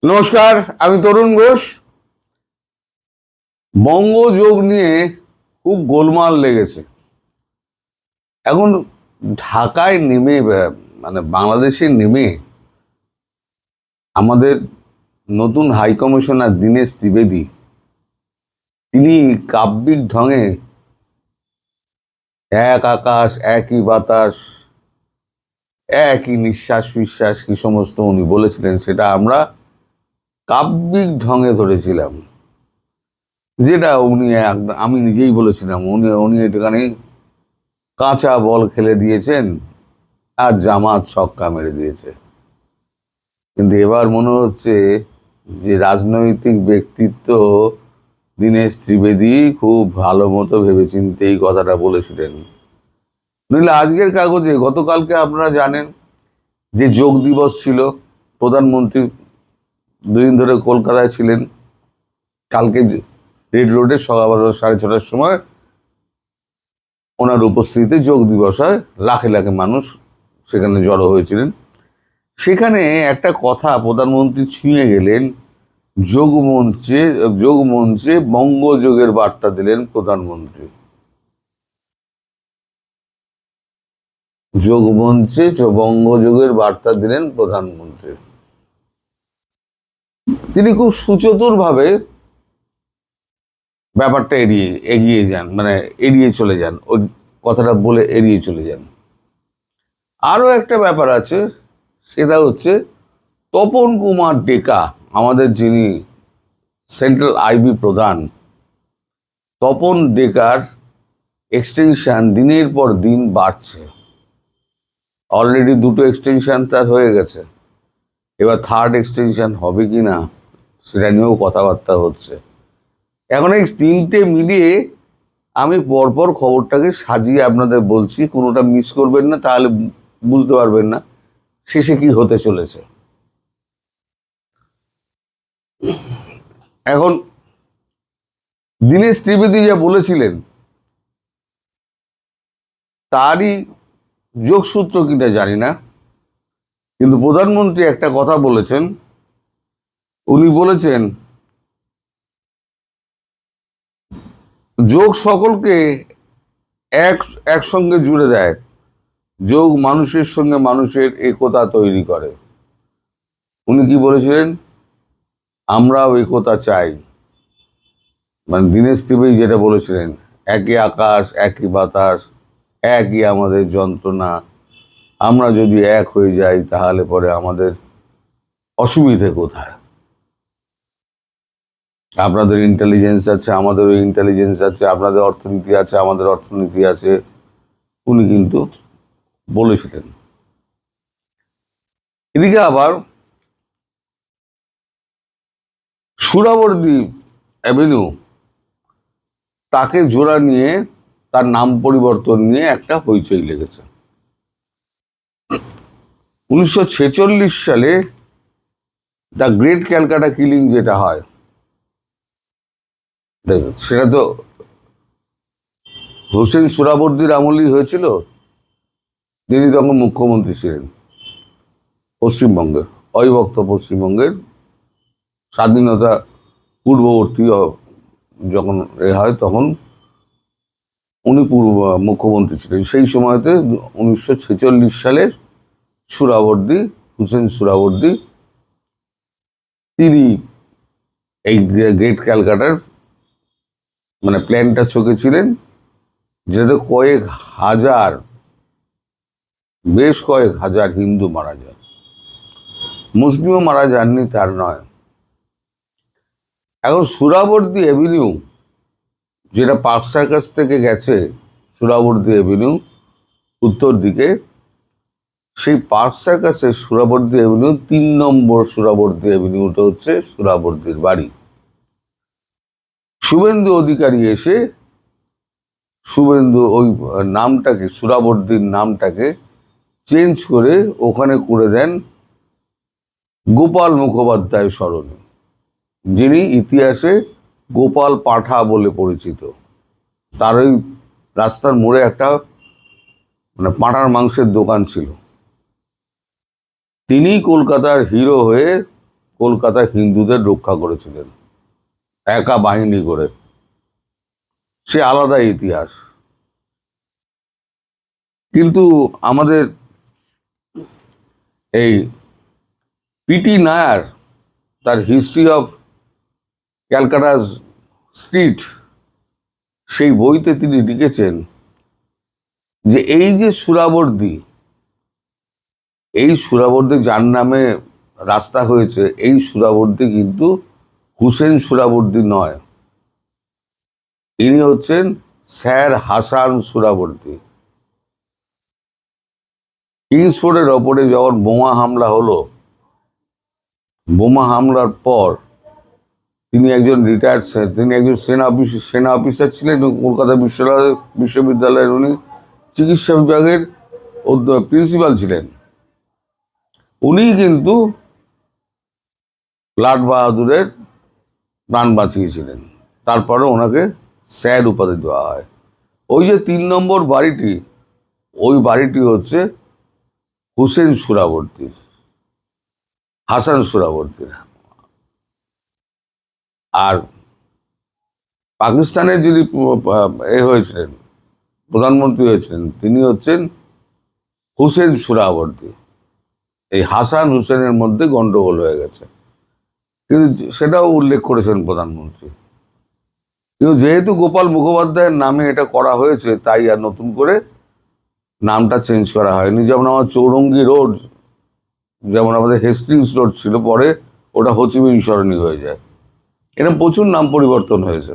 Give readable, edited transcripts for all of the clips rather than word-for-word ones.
নমস্কার, আমি তরুণ ঘোষ। বঙ্গযোগ নিয়ে খুব গোলমাল লেগেছে। এখন ঢাকায় নেমে মানে বাংলাদেশে নেমে আমাদের নতুন হাই কমিশনার দীনেশ ত্রিবেদী তিনি কাব্যিক ঢঙে এক আকাশ একই বাতাস একই নিঃশ্বাস ফিশ্বাস কি সমস্ত উনি বলেছিলেন, সেটা আমরা কাব্যিক ঢঙে ধরেছিলাম। যেটা উনি আমি নিজেই বলেছিলাম, উনি উনি এখানে কাঁচা বল খেলে দিয়েছেন আর জামাত ছক্কা মেরে দিয়েছে। কিন্তু এবার মনে হচ্ছে যে রাজনৈতিক ব্যক্তিত্ব দীনেশ ত্রিবেদী খুব ভালো মতো ভেবেচিন্তে এই কথাটা বলেছিলেন। নইলে আজকের কাগজে গতকালকে আপনারা জানেন যে যোগ দিবস ছিল, প্রধানমন্ত্রী দুদিন ধরে কলকাতায় ছিলেন। কালকে রেড রোডে সকাল 6:30টার সময় ওনার উপস্থিতিতে যোগ দিবস হয়, লাখে লাখে মানুষ সেখানে জড়ো হয়েছিলেন। সেখানে একটা কথা প্রধানমন্ত্রী ছুঁয়ে গেলেন, যোগ মঞ্চে বঙ্গযোগের বার্তা দিলেন প্রধানমন্ত্রী। যোগ মঞ্চে বঙ্গযোগের বার্তা দিলেন প্রধানমন্ত্রী। তিনি খুব সুচতুর ভাবে ব্যাপারটা এগিয়ে যান, মানে এড়িয়ে চলে যান, ওই কথাটা বলে এড়িয়ে চলে যান। আরো একটা ব্যাপার আছে, সেটা হচ্ছে তপন কুমার ডেকা, আমাদের যিনি সেন্ট্রাল আইবি প্রধান, তপন ডেকার এক্সটেনশন দিনের পর দিন বাড়ছে। অলরেডি 2টো এক্সটেনশন তার হয়ে গেছে, এবার 3rd এক্সটেনশন হবে কিনা সেটা নিয়েও কথাবার্তা হচ্ছে। এখন এই 3টে মিলিয়ে আমি পরপর খবরটাকে সাজিয়ে আপনাদের বলছি, কোনোটা মিস করবেন না, তাহলে বুঝতে পারবেন না শেষে কি হতে চলেছে। এখন দীনেশ ত্রিবেদী যা বলেছিলেন তারই যোগসূত্র কিনা জানি না, কিন্তু প্রধানমন্ত্রী একটা কথা বলেছেন। উনি বলেছেন যোগ সকলকে একসঙ্গে জুড়ে দেয়, যোগ মানুষের সঙ্গে মানুষের একতা তৈরি করে। উনি কি বলেছিলেন? আমরাও একতা চাই। মানে দীনেশ ত্রিবেদী যেটা বলেছিলেন, একই আকাশ একই বাতাস একই আমাদের যন্ত্রণা, আমরা যদি এক হয়ে যাই তাহলে পরে আমাদের অসুবিধে কোথায়? আপনাদের ইন্টেলিজেন্স আছে, আমাদেরও ইন্টেলিজেন্স আছে, আপনাদের অর্থনীতি আছে, আমাদের অর্থনীতি আছে, উনি কিন্তু বলেছিলেন। এদিকে আবার সুরাবর্দী অ্যাভিনিউ, তাকে জোড়া নিয়ে, তার নাম পরিবর্তন নিয়ে একটা হইচই লেগেছে। 1946 সালে দ্য গ্রেট ক্যালকাটা কিলিং যেটা হয়, সেটা তো হোসেন সোহরাওয়ার্দীর আমলেই হয়েছিল। তিনি তখন মুখ্যমন্ত্রী ছিলেন পশ্চিমবঙ্গের, অবিভক্ত পশ্চিমবঙ্গের। স্বাধীনতা পূর্ববর্তী যখন হয় তখন উনি মুখ্যমন্ত্রী ছিলেন। সেই সময়তে 1946 সালে সোহরাওয়ার্দী, হোসেন সোহরাওয়ার্দী, তিনি এই গ্রেট ক্যালকাটার মানে প্ল্যানটা ছকেছিলেন, যেটাতে বেশ কয়েক হাজার হিন্দু মারা যায়। মুসলিমও মারা যাননি তার নয়। এখন সোহরাওয়ার্দী অ্যাভিনিউ, যেটা পার্ক সার্কাস থেকে গেছে সোহরাওয়ার্দী অ্যাভিনিউ উত্তর দিকে, সেই পার্ক সার্কাসের সোহরাওয়ার্দী অ্যাভিনিউ 3 নম্বর সোহরাওয়ার্দী অ্যাভিনিউটা হচ্ছে সোহরাওয়ার্দীর বাড়ি। শুভেন্দু অধিকারী এসে ওই নামটাকে, সোহরাওয়ার্দীর নামটাকে চেঞ্জ করে ওখানে করে দেন গোপাল মুখোপাধ্যায় সরণি, যিনি ইতিহাসে গোপাল পাঠা বলে পরিচিত। তার ওই রাস্তার মোড়ে একটা মানে পাঁঠার মাংসের দোকান ছিল। তিনি কলকাতার হিরো হয়ে কলকাতায় হিন্দুদের রক্ষা করেছিলেন একা বাহিনী করে, সে আলাদা ইতিহাস। কিন্তু আমাদের এই পিটি নায়ার তার হিস্ট্রি অফ ক্যালকাটাস স্ট্রিট সেই বইতে তিনি লিখেছেন যে এই যে সুরাবর্দী, এই সুরাবর্দী যার নামে রাস্তা হয়েছে, এই সুরাবর্দী কিন্তু হুসেন সুরাবর্দী নয়, ইনি হচ্ছেন স্যার হাসান সুরাবর্দী। কিংসফোর্ডের ওপরে যখন বোমা হামলা হলো, বোমা হামলার পর তিনি একজন তিনি একজন সেনা অফিসার ছিলেন। কলকাতা বিশ্ববিদ্যালয়ের উনি চিকিৎসা বিভাগের প্রিন্সিপাল ছিলেন। উনি কিন্তু লাট বাহাদুরের প্রাণ বাঁচিয়েছিলেন, তারপরে ওনাকে স্যার উপাধি দেওয়া হয়। ওই যে 3 নম্বর বাড়িটি, ওই বাড়িটি হচ্ছে হুসেন সুরাবর্দীর, হাসান সুরাবর্দীর। আর পাকিস্তানের যিনি হয়েছিলেন, প্রধানমন্ত্রী হয়েছিলেন, তিনি হচ্ছেন হুসেন সুরাবর্দী। এই হাসান হুসেনের মধ্যে গন্ডগোল হয়ে গেছে, কিন্তু সেটাও উল্লেখ করেছেন প্রধানমন্ত্রী। কিন্তু যেহেতু গোপাল মুখোপাধ্যায়ের নামে এটা করা হয়েছে, তাই আর নতুন করে নামটা চেঞ্জ করা হয়নি। যেমন আমার চৌরঙ্গি রোড, যেমন আমাদের হেস্টিংস রোড ছিল, পরে ওটা হোচিমিন সরণি হয়ে যায়। এরকম প্রচুর নাম পরিবর্তন হয়েছে।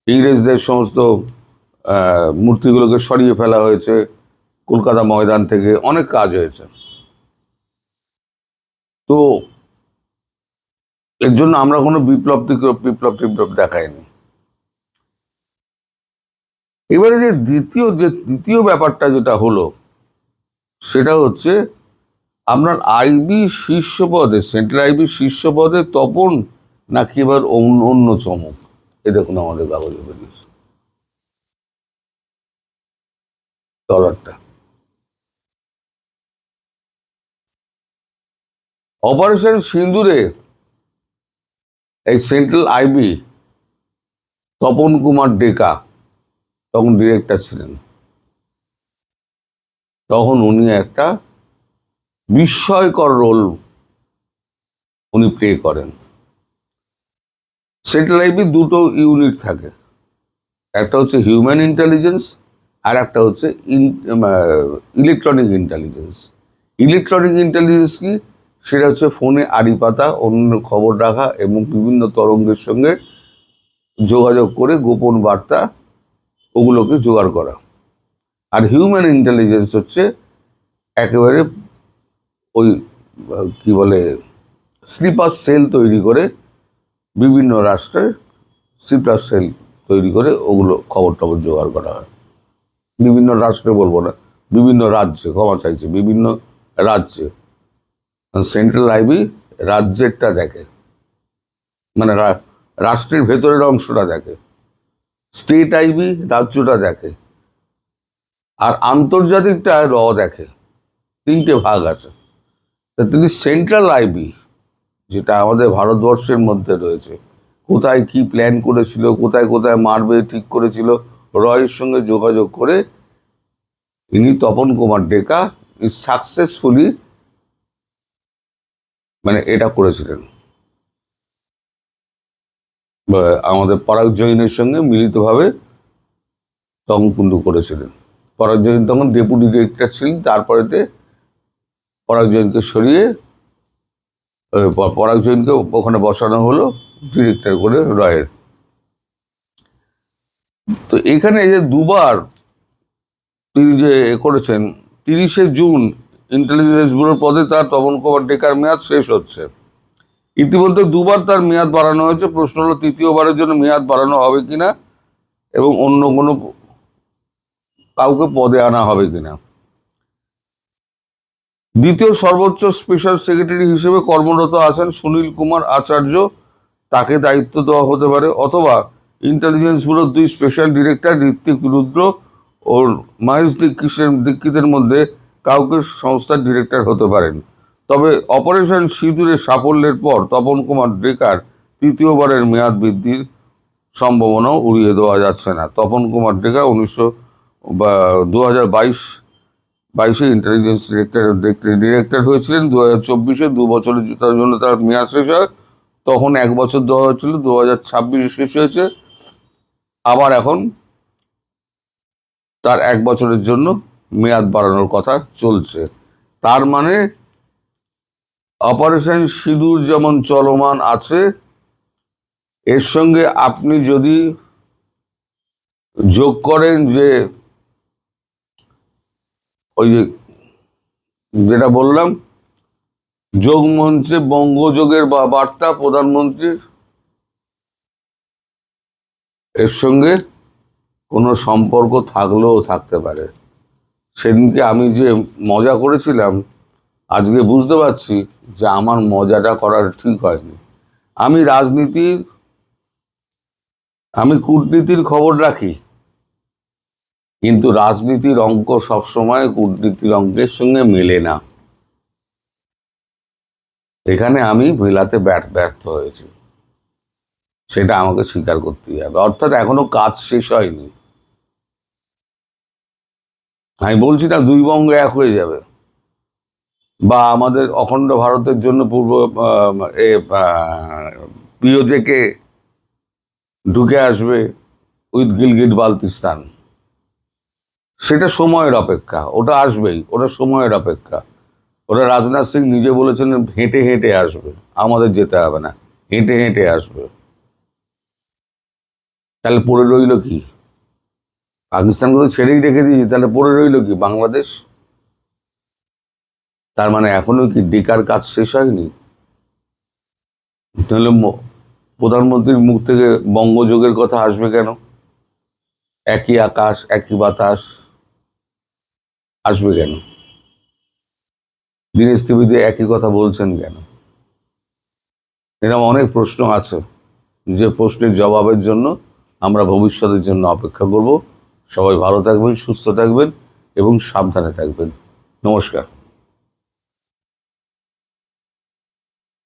ইংরেজদের সমস্ত মূর্তিগুলোকে সরিয়ে ফেলা হয়েছে কলকাতা ময়দান থেকে, অনেক কাজ হয়েছে। তো এর জন্য আমরা কোনো বিপ্লব দেখাইনি। এবারে যে দ্বিতীয় ব্যাপারটা যেটা হলো, সেটা হচ্ছে আপনার আইবি শীর্ষ পদে, সেন্ট্রাল আইবি শীর্ষ পদে তপন নাকি এবার অন্য চমক। এ দেখুন আমাদের কাগজে বেরিয়েছে ডলারটা। অপারেশন সিন্দুরে এই সেন্ট্রাল আইবি তপন কুমার ডেকা তখন ডিরেক্টর ছিলেন। তখন উনি একটা বিস্ময়কর রোল উনি প্লে করেন। সেন্ট্রাল আইবি দুটো ইউনিট থাকে, একটা হচ্ছে হিউম্যান ইন্টেলিজেন্স, আর একটা হচ্ছে ইলেকট্রনিক ইন্টেলিজেন্স। ইলেকট্রনিক ইন্টেলিজেন্স কি? সেটা হচ্ছে ফোনে আড়ি পাতা, অন্য খবর রাখা এবং বিভিন্ন তরঙ্গের সঙ্গে যোগাযোগ করে গোপন বার্তা ওগুলোকে জোগাড় করা। আর হিউম্যান ইন্টেলিজেন্স হচ্ছে একেবারে ওই কি বলে স্লিপার সেল তৈরি করে, বিভিন্ন রাষ্ট্রে স্লিপার সেল তৈরি করে ওগুলো খবর টবর জোগাড় করা হয়। বিভিন্ন রাষ্ট্রে বলবো না, বিভিন্ন রাজ্যে, ক্ষমা চাইছে, বিভিন্ন রাজ্যে। সেন্ট্রাল আইবি রাজ্যেরটা দেখে, মানে রাষ্ট্রের ভেতরের অংশটা দেখে। স্টেট আইবি রাজ্যটা দেখে, আর আন্তর্জাতিকটা দেখে। 3টে ভাগ আছে। তা তিনি সেন্ট্রাল আইবি, যেটা আমাদের ভারতবর্ষের মধ্যে রয়েছে, কোথায় কি প্ল্যান করেছিল, কোথায় কোথায় মারবে ঠিক করেছিল, রয়ের সঙ্গে যোগাযোগ করে ইনি তপন কুমার ডেকা সাকসেসফুলি মানে এটা করেছিলেন। আমাদের পরাগ জৈনের সঙ্গে মিলিতভাবে তখন কিন্তু করেছিলেন। পরাগ জৈন তখন ডেপুটি ডিরেক্টর ছিলেন, তারপরেতে পরাগ জৈনকে সরিয়ে পরাগ জৈনকে ওখানে বসানো হলো ডিরেক্টর করে রয়ের। তো এখানে যে দুবার তিনি যে করেছেন, 30শে জুন ইন্টেলিজেন্স ব্যুরোর পদে তার তপন কুমার ডেকার মেয়াদ শেষ হচ্ছে। ইতিমধ্যে দুবার তার মেয়াদ বাড়ানো হয়েছে। প্রশ্ন হলো তৃতীয়বারের জন্য মেয়াদ বাড়ানো হবে কিনা এবং অন্য কোনো কাউকে পদে আনা হবে কিনা। দ্বিতীয় সর্বোচ্চ স্পেশাল সেক্রেটারি হিসেবে কর্মরত আছেন সুনীল কুমার আচার্য, তাকে দায়িত্ব দেওয়া হতে পারে, অথবা ইন্টেলিজেন্স ব্যুরোর 2 স্পেশাল ডিরেক্টর ঋত্বিক রুদ্র ও মহেশ দীক্ষিতের মধ্যে কাউকে সংস্থার ডিরেক্টর হতে পারেন। তবে অপারেশন সিঁদুরের সাফল্যের পর তপন কুমার ডেকার তৃতীয়বারের মেয়াদ বৃদ্ধির সম্ভাবনাও উড়িয়ে দেওয়া যাচ্ছে না। তপন কুমার ডেকা 2022 ইন্টেলিজেন্স ডিরেক্টর হয়েছিলেন। 2024 2 বছরের জন্য তার মেয়াদ শেষ হয়। তখন 1 বছর দেওয়া হয়েছিল, 2026 শেষ হয়েছে। আবার এখন তার 1 বছরের জন্য মেয়াদ বাড়ানোর কথা চলছে। তার মানে অপারেশন সিঁদুর যেমন চলমান আছে, এর সঙ্গে আপনি যদি যোগ করেন যে ওই যে যেটা বললাম, যোগ মঞ্চে বঙ্গযোগের বার্তা প্রধানমন্ত্রীর, এর সঙ্গে কোনো সম্পর্ক থাকলেও থাকতে পারে। সেদিনকে আমি যে মজা করেছিলাম, আজকে বুঝতে পারছি যে আমার মজাটা করার ঠিক হয়নি। আমি কূটনীতির খবর রাখি, কিন্তু রাজনীতির অঙ্ক সবসময় কূটনীতির অঙ্কের সঙ্গে মেলে না। এখানে আমি মেলাতে ব্যর্থ হয়েছি, সেটা আমাকে স্বীকার করতেই হবে। অর্থাৎ এখনো কাজ শেষ হয়নি। আমি বলছি না 2 বঙ্গ এক হয়ে যাবে, বা আমাদের অখণ্ড ভারতের জন্য পিওজেকে ঢুকে আসবে উইথ গিলগিট বালতিস্তান। সেটা সময়ের অপেক্ষা, ওটা আসবেই, ওটা সময়ের অপেক্ষা। ওটা রাজনাথ সিং নিজে বলেছেন হেঁটে হেঁটে আসবে, আমাদের যেতে হবে না, হেঁটে হেঁটে আসবে। তাহলে পড়ে রইল কি? পাকিস্তানকে তো ছেড়েই রেখে দিয়েছি, তাহলে পড়ে রইল কি বাংলাদেশ? তার মানে এখনো কি ডেকার কাজ শেষ হয়নি? তাহলে প্রধানমন্ত্রীর মুখ থেকে বঙ্গযোগের কথা আসবে কেন? একই আকাশ একই বাতাস আসবে কেন? দীনেশ ত্রিবেদী একই কথা বলছেন কেন? এরকম অনেক প্রশ্ন আছে, যে প্রশ্নের জবাবের জন্য আমরা ভবিষ্যতের জন্য অপেক্ষা করব। সবাই ভালো থাকবেন, সুস্থ থাকবেন এবং সাবধানে থাকবেন। নমস্কার।